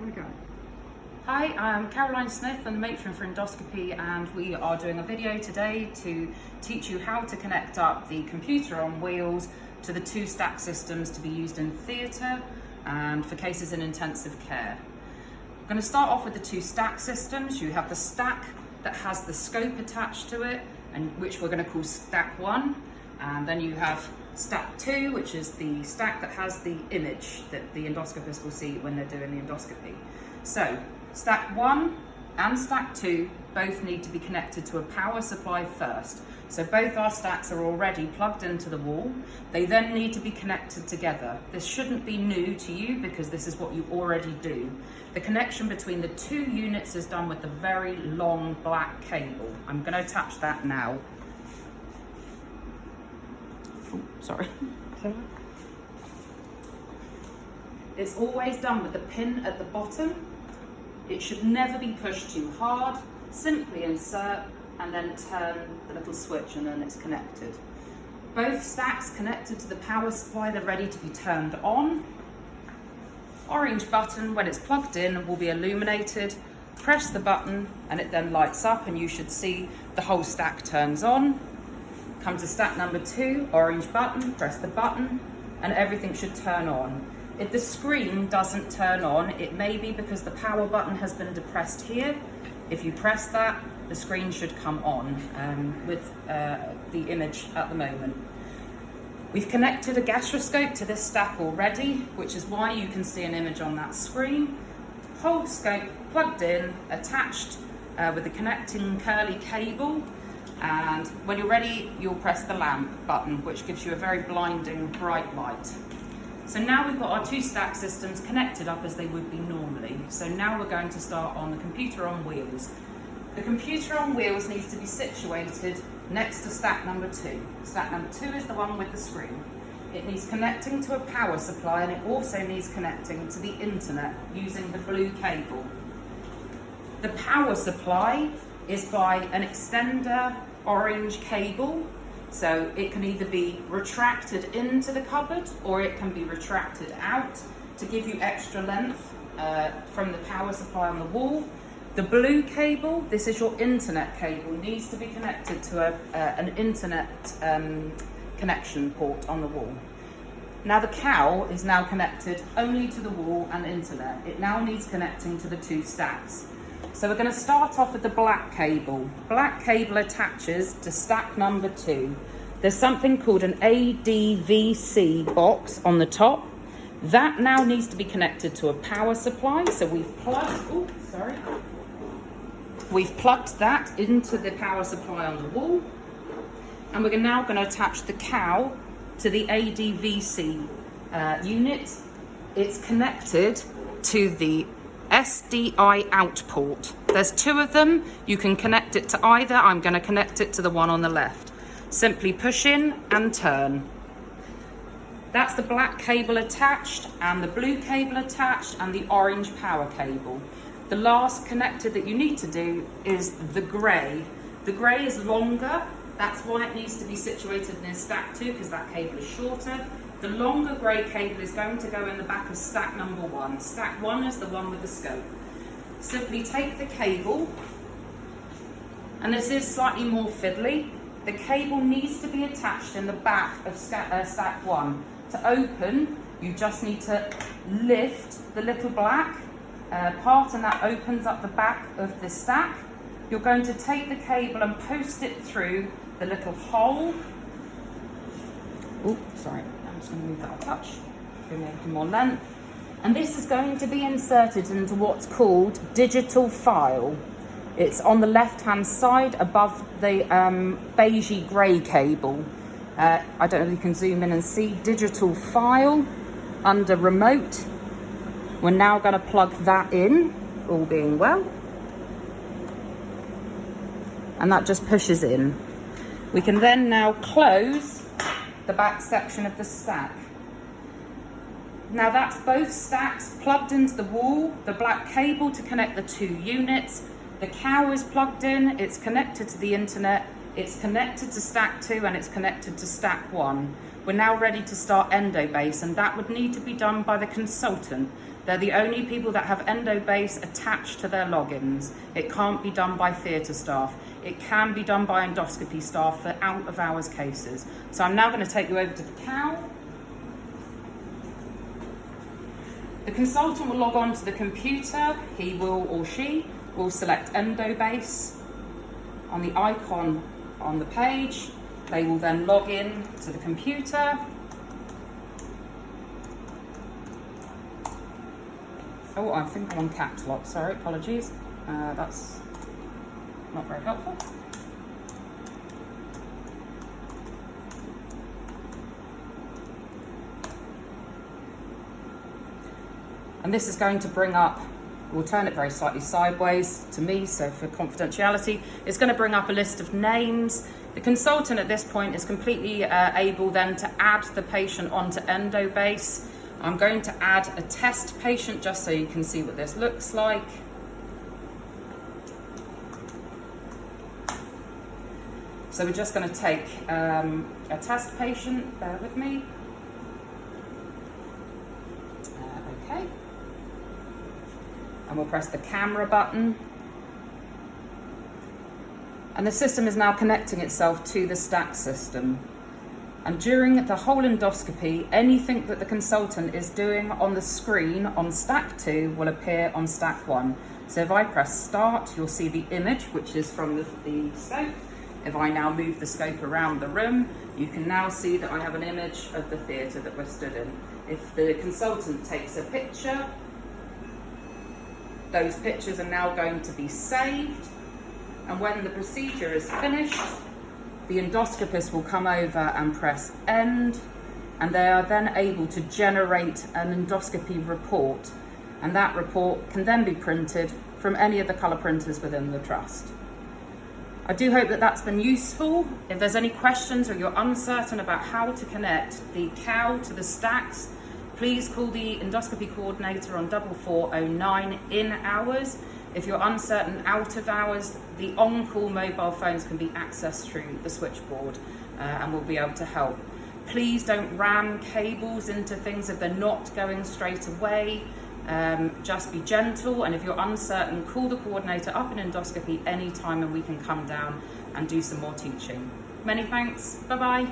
Okay. Hi, I'm Caroline Smith, I'm the matron for endoscopy, and we are doing a video today to teach you how to connect up the computer on wheels to the two stack systems to be used in theatre and for cases in intensive care. I'm going to start off with the two stack systems. You have the stack that has the scope attached to it, and which we're going to call stack 1, and then you have stack 2, which is the stack that has the image that the endoscopist will see when they're doing the endoscopy. So stack 1 and stack 2 both need to be connected to a power supply first. So both our stacks are already plugged into the wall. They then need to be connected together. This shouldn't be new to you because this is what you already do. The connection between the two units is done with the very long black cable. I'm going to attach that now. Oh, sorry. It's always done with the pin at the bottom. It should never be pushed too hard. Simply insert and then turn the little switch and then it's connected. Both stacks connected to the power supply, they're ready to be turned on. Orange button, when it's plugged in, will be illuminated. Press the button and it then lights up and you should see the whole stack turns on. Come to stack number 2, orange button, press the button and everything should turn on. If the screen doesn't turn on, it may be because the power button has been depressed here. If you press that, the screen should come on with the image at the moment. We've connected a gastroscope to this stack already, which is why you can see an image on that screen. Whole scope plugged in, attached with the connecting curly cable. And when you're ready, you'll press the lamp button, which gives you a very blinding bright light. So now we've got our two stack systems connected up as they would be normally. So now we're going to start on the computer on wheels. The computer on wheels needs to be situated next to stack number 2. Stack number 2 is the one with the screen. It needs connecting to a power supply and it also needs connecting to the internet using the blue cable. The power supply is by an extender orange cable. So it can either be retracted into the cupboard or it can be retracted out to give you extra length from the power supply on the wall. The blue cable, this is your internet cable, needs to be connected to an internet connection port on the wall. Now the cowl is now connected only to the wall and internet. It now needs connecting to the two stacks. So we're going to start off with the black cable. Black cable attaches to stack number 2. There's something called an ADVC box on the top. That now needs to be connected to a power supply. So we've plugged that into the power supply on the wall. And we're now going to attach the cowl to the ADVC unit. It's connected to the SDI out port. There's 2 of them. You can connect it to either. I'm going to connect it to the one on the left. Simply push in and turn. That's the black cable attached and the blue cable attached and the orange power cable. The last connector that you need to do is the grey. The grey is longer. That's why it needs to be situated in stack 2 because that cable is shorter. The longer grey cable is going to go in the back of stack number 1. Stack 1 is the one with the scope. Simply take the cable, and this is slightly more fiddly. The cable needs to be attached in the back of stack 1. To open, you just need to lift the little black part and that opens up the back of the stack. You're going to take the cable and post it through the little hole. Oh, sorry. I'm just going to move that a touch, give me more length. And this is going to be inserted into what's called digital file. It's on the left-hand side above the beigey grey cable. I don't know if you can zoom in and see digital file under remote. We're now going to plug that in, all being well. And that just pushes in. We can then now close the back section of the stack. Now that's both stacks plugged into the wall, the black cable to connect the 2 units, the cowl is plugged in, it's connected to the internet, it's connected to stack 2 and it's connected to stack 1. We're now ready to start endobase and that would need to be done by the consultant. They're the only people that have endobase attached to their logins. It can't be done by theatre staff. It can be done by endoscopy staff for out of hours cases. So I'm now going to take you over to the cow. The consultant will log on to the computer. He will or she will select endobase on the icon on the page. They will then log in to the computer. Oh, I think I'm on caps lock, sorry, apologies. That's not very helpful. And this is going to bring up, we'll turn it very slightly sideways to me, so for confidentiality, it's going to bring up a list of names. The consultant at this point is completely able then to add the patient onto endobase. I'm going to add a test patient just so you can see what this looks like. So we're just going to take a test patient, bear with me. Okay. And we'll press the camera button. And the system is now connecting itself to the stack system. And during the whole endoscopy, anything that the consultant is doing on the screen on stack 2 will appear on stack 1. So if I press start, you'll see the image, which is from the scope. If I now move the scope around the room, you can now see that I have an image of the theatre that we're stood in. If the consultant takes a picture, those pictures are now going to be saved. And when the procedure is finished, the endoscopist will come over and press end, and they are then able to generate an endoscopy report, and that report can then be printed from any of the colour printers within the trust. I do hope that that's been useful. If there's any questions or you're uncertain about how to connect the cow to the stacks, please call the endoscopy coordinator on 4409 in hours. If you're uncertain out of hours, the on-call mobile phones can be accessed through the switchboard and we'll be able to help. Please don't ram cables into things if they're not going straight away. Just be gentle, and if you're uncertain, call the coordinator up in endoscopy anytime and we can come down and do some more teaching. Many thanks. Bye-bye.